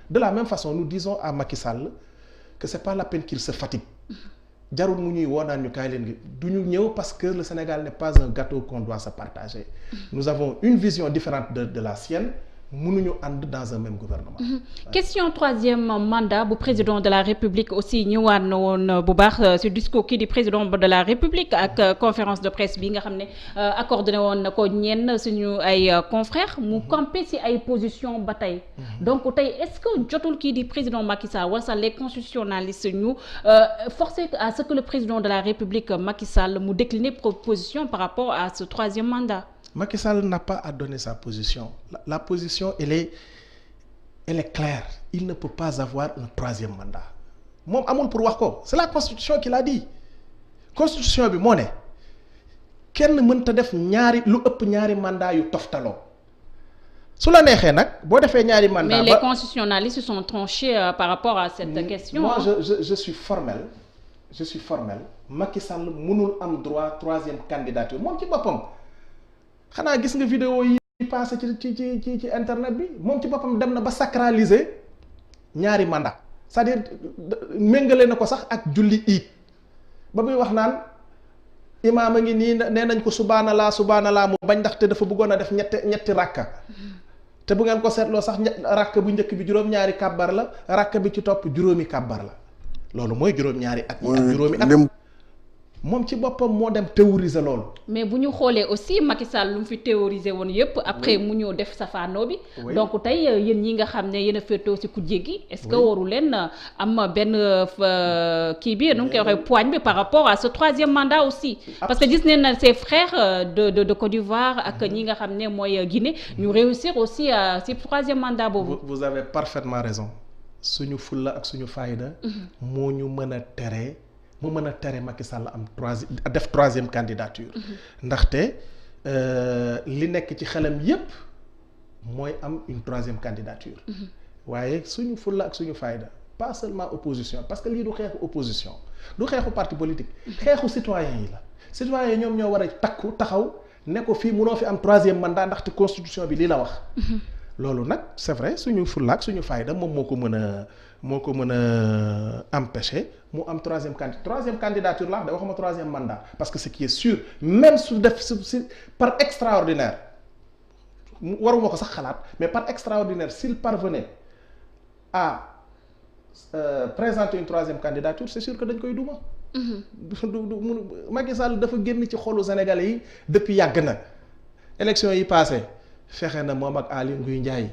De la même façon nous disons à Macky Sall que c'est pas la peine qu'il se fatigue jarul mu ñuy woo naan ñu kaay leen gi du ñu ñëw parce que le Sénégal n'est pas un gâteau qu'on doit se partager. Nous avons une vision différente de la sienne. mënuñu ànd dans un même gouvernement. Question troisième mandat bu président de la République aussi ñëwaat na woon bu baax ci discours kii di président de la République ak conférence de presse bi nga xam ne accordé na woon na ko ñenn suñu ay confrères mu campé ci ay position ba tey. Donc tey est-ce que jotul kii di président Macky Sall wala sax les constitutionnalistes ñu forcer à ce que le président de la République Macky Sall mu décliner proposition par rapport à ce troisième mandat. Macky Sall n'a pas à donner sa position. La position, elle est claire. Il ne peut pas avoir un troisième mandat. Moom amul pour wax ko. C'est la constitution qui l'a dit. Constitution bi moo ne kenn mënta def lu ëpp ñaari mandat yu toftaloo. Su la neexee nag boo defee ñaari mandat. Mais les constitutionnalistes sont tranchés par rapport à cette question. Moi je suis formel. Macky Sall mënul am droit troisième candidature moom ci boppam. xanaa gis nga vidéo yi passé ci internet bi moom ci boppam dem na ba sacraliser ñaari mandat c'est-à-dire méngale na ko sax ak julli iid ba muy wax naan imaam a ngi nii nee nañ ko subhanallah mu bañ ndaxte dafa bëggoon a def ñetti rakka te bu ngeen ko seetloo sax rakka bu njëkk bi juróom-ñaari kàbbar la rakka bi ci topp juróomi kàbbar la loolu mooy juróom-ñaari at yi ak juróomi at moom ci boppam moo dem théoriser loolu. mais bu ñu xoolee aussi Macky Sall lu mu fi théoriser woon yëpp après mu ñëw def safaanoo bi. donc tey yéen ñi nga xam ne yéen a féetoo ci kujje gi. est-ce que waru leen am benn kii bi nu mu koy waxee poigne bi par rapport à ce troisième mandat aussi. parce que gis nañ na ses frères de Côte d'Ivoire ak ñi nga xam ne mooy Guinée ñu réussir aussi ci troisième mandat boobu. vous avez parfaitement raison suñu fulla ak suñu fayda. moo ñu mën a tere. mu mën a tere Macky Sall am troisième candidature. ndaxte li nekk ci xelam yépp mooy am une troisième candidature. waaye suñu fulla ak suñu fayda pas seulement opposition parce que lii du xeexu opposition du xeexu parti politique. xeexu citoyen yi la. citoyen yi ñoom ñoo war a takku taxaw ne ko fii munoo fi am troisième mandat ndaxte constitution bi lii la wax. loolu nag c'est vrai suñu fulla ak suñu fayda moom moo ko mën a empêcher mu am troisième candidature la da waxuma troisième mandat parce que ce qui est sûr même su def si par extraordinaire waruma ko sax xalaat mais par extraordinaire s'il parvenait à présenter une troisième candidature c'est sûr que dañ koy duma. Macky Sall dafa génn ci xolu Sénégalais yi depuis yàgg na élection yi passé fexe na moom ak Aly Ngouille Ndiaye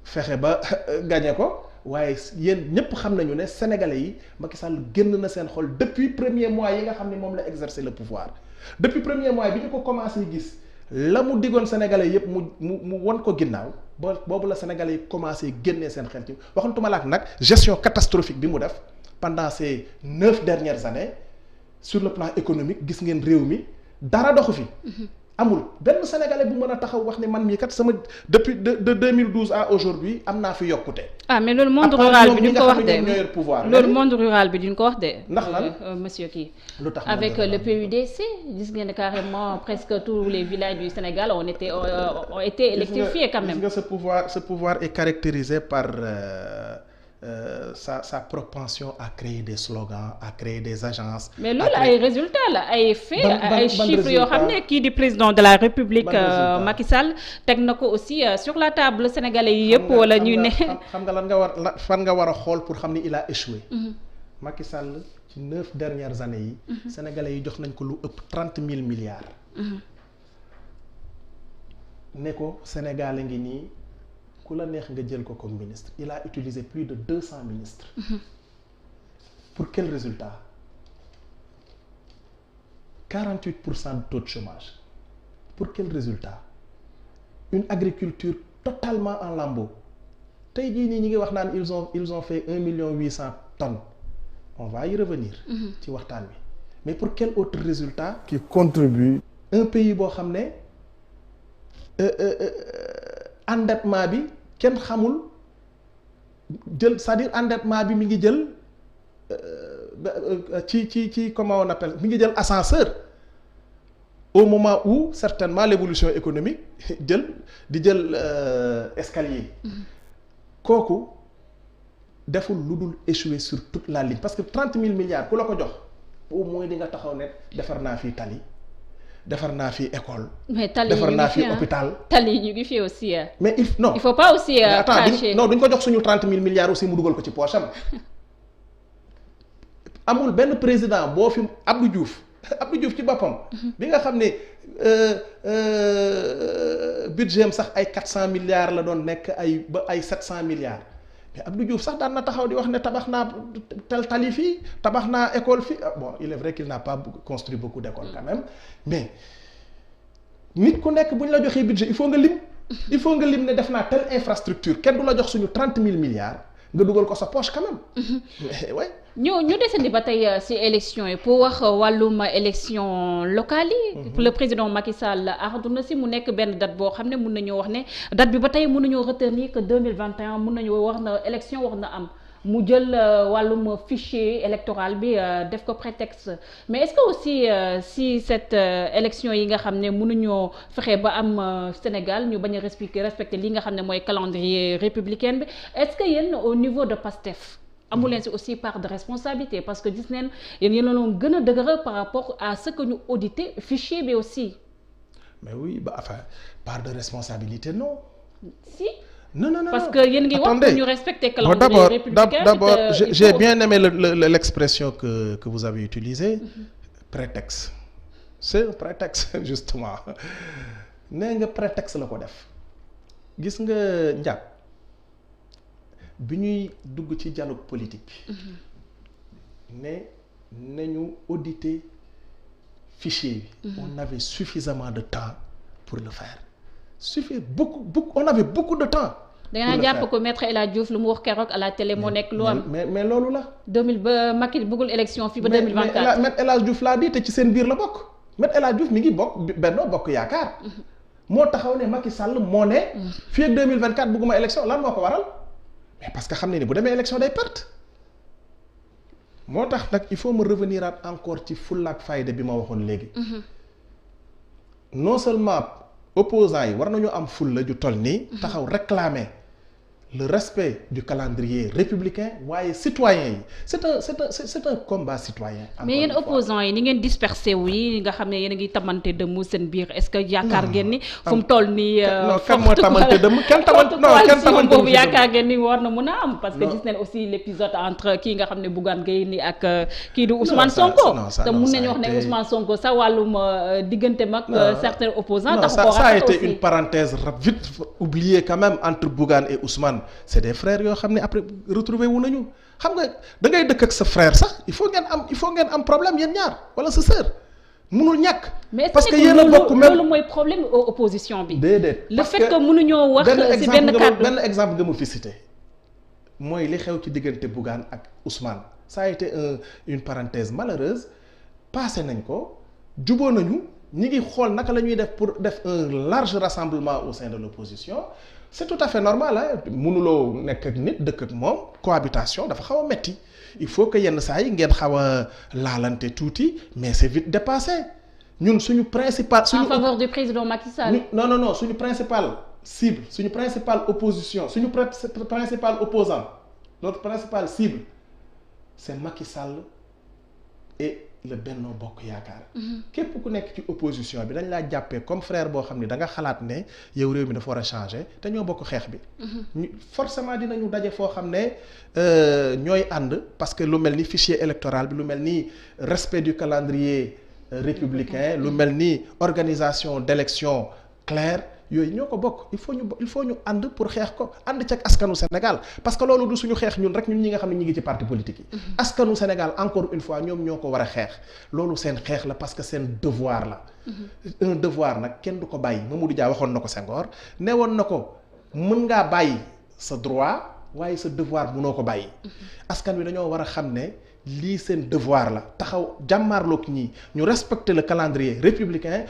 fexe ba gagné ko. waaye yéen ñëpp xam nañu ne sénégalais yi Macky Sall génn na seen xol depuis premier mois yi nga xam ne moom la exercer le pouvoir depuis premier mois bi ñu ko commencé gis la mu diggoon sénégalais yëpp mu won ko ginnaaw boobu la sénégalais yi commencé génnee seen xel ci waxantuma la ak nag gestion catastrophique bi mu def pendant ces 9 dernières années sur le plan économique gis ngeen réew mi dara doxu fi. amul benn sénégalais bu mën a taxaw wax ne man mii kat sama depuis de 2012 à aujourd'hui am naa fi yokkute. Mais loolu monde rural bi duñ ko wax de loolu monde rural bi duñ ko wax de. ndax lan monsieur kii. lu tax avec le PUDC gis ngeen carrément presque tous les villages du Sénégal ont été électrifiés quand même. gis nga ce pouvoir est caractérisé par sa propension à créer des slogans à créer des agences. mais loolu ay résultats la ay faits ay chiffres yoo xam ne kii di président de la République Macky Sall teg na ko aussi sur la table sénégalais yi yëpp wala ñuy ne. xam nga fan nga war a xool pour xam ni il a échoué. Macky Sall ci 9 dernières années yi. sénégalais yi jox nañ ko lu ëpp 30 000 milliards. ne ko Sénégal a ngi nii. ku la neex nga jël ko comme ministre il a utilisé plus de 200 ministres. pour quel résultat 48% de taux de chômage pour quel résultat une agriculture totalement en lambeaux tey jii nii ñi ngi wax naan ils ont fait 1,8 million tonnes on va y revenir. ci waxtaan bi mais pour quel autre résultat qui contribue un pays boo xam ne endettement bi kenn xamul jël c'est-à-dire endettement bi mi ngi jël ci comment on appelle mi ngi jël ascenseur au moment où certainement l'évolution économique di jël escalier kooku deful lu dul échouer sur toute la ligne parce que 30 000 milliards ku la ko jox au moins di nga taxaw ne defar naa fii tali defar naa fii école. mais tali defar ñu naa ngi fi fii hôpital. tali ñu ngi fi aussi. mais il faut pas aussi cracher. non duñ ko jox suñu 30 000 milliards aussi mu dugal ko ci poche am amul benn président boo fi Abdou Diouf ci boppam. bi nga xam ne budget am sax ay 400 milliards la doon nekk ay 700 milliards mais Abdou Diouf sax daan na taxaw di wax ne tabax naa tali fii tabax naa école fii bon il est vrai qu'il n'a pas construit beaucoup d'écoles quand même mais nit ku nekk bu ñu la joxee budget il faut nga lim ne def naa telle infrastructure kenn du la jox suñu 30 000 milliards nga dugal ko sa poche quand même. mais ouais. ñu desandi ba tey ci élection yi pour wax wàllum élection locale yi. le président Macky Sall àdduna ci mu nekk benn date boo xam ne mun nañoo wax ne date bi ba tey mun nañoo retenir que 2021 mun nañoo wax na élection wax na am mu jël wàllum fichier électoral bi def ko prétexte mais est-ce que aussi si cette élection yi nga xam ne mënuñoo fexe ba am Sénégal ñu bañ a respecter li nga xam ne mooy calendrier républicain bi est-ce que yéen au niveau de PASTEF. amu leen si aussi part de responsabilité parce que gis neen yéen a doon gën a dëgër par rapport à ce que ñu audité fichier bi aussi. mais oui part de responsabilité non. si. non parce que yéen ngi wax que ñu respecter calendrier républicain. d'abord j'ai bien aimé l'expression que vous avez utilisée. prétexte c'est un prétexte justement nee nga prétexte la ko def gis nga njàpp. bi ñuy dugg ci dialogue politique bi nañu auditer fichier bi on avait suffisamment de temps pour le faire on avait beaucoup de temps. da nga jàpp ko maître El Hadj Diouf lu mu wax keroog à la télé moo nekk lu am mais loolu la. 2000 ba Macky bëggul élection fii ba 2024. mais El Hadj Diouf laa di te ci seen biir la bokk maître El Hadj Diouf mi ngi bokk Benno Bokk Yaakaar. moo taxaw ne Macky Sall moo ne. fii ak 2024 bëgguma élection lan moo ko waral. mais parce que xam ne ni bu demee élection day perte moo tax nag il faut me revenir encore ci fulla ak fayda bi ma waxoon léegi. non seulement opposants yi war nañu am fulla ju toll nii. taxaw réclamer le respect du calendrier républicain waaye citoyens yi c'est un combat citoyen. mais yéen opposants yi ni ngeen dispersé wu yi nga xam ne yéen a ngi tamante dëmm seen biir est-ce que yaakaar ngeen ni fu mu toll nii. non kan moo tamante dëmm kenn tamante boobu yaakaar ngeen ni war na mën a am. parce que gis nañ aussi l'épisode entre kii nga xam ne Bougane Gueye ni ak kii du Ousmane Sonko. te mun nañu wax ne Ousmane Sonko sa wàllum diggante mag certains opposants. tax ko ça a été une parenthèse vite oubliée quand même entre Bougane et Ousmane. c'est des frères yoo xam ne après retrouvé wu nañu xam nga da ngay dëkk ak sa frère sax il faut ngeen am problème yéen ñaar wala sa sœur mënul ñàkk. parce que yéen a bokk même loolu mooy problème opposition bi. déedéet le fait que mënuñoo wax ci benn kàddu benn exemple nga mu fi cité mooy li xew ci diggante Bougane ak Ousmane ça a été une parenthèse malheureuse passé nañ ko juboo nañu ñi ngi xool naka la ñuy def pour def un large rassemblement au sein de l'opposition. c'est tout à fait normal mënuloo nekk ak nit dëkk ak moom cohabitation dafa xaw a metti il faut que yenn saa yi ngeen xaw a laalante tuuti mais c'est vite dépassé ñun suñu principal. en faveur du président Macky Sall. non suñu principal cible suñu principal opposition suñu principal opposant notre principal cible c'est Macky Sall et le Benno Bokk Yaakaar. képp ku nekk ci opposition bi dañ laa jàppee comme frère boo xam ne da nga xalaat ne yow réew mi dafa war a changer te ñoo bokk xeex bi. forcément dinañu daje foo xam ne ñooy ànd parce que lu mel ni fichier électoral bi lu mel ni respect du calendrier républicain lu mel ni organisation d'élection claire yooyu ñoo ko bokk il faut ñu ànd pour xeex ko ànd ci ak askanu Sénégal parce que loolu du suñu xeex ñun rek ñun ñi nga xam ne ñi ngi ci parti politique yi. askanu Sénégal encore une fois ñoom ñoo ko war a xeex loolu seen xeex la parce que seen devoir la. un devoir nag kenn du ko bàyyi Mamadou Dia waxoon na ko Senghor ne woon na ko mën ngaa bàyyi sa droit waaye sa devoir mënoo ko bàyyi. askan wi dañoo war a xam ne lii seen devoir la taxaw jàmmaarloog ñii ñu respecter le calendrier républicain.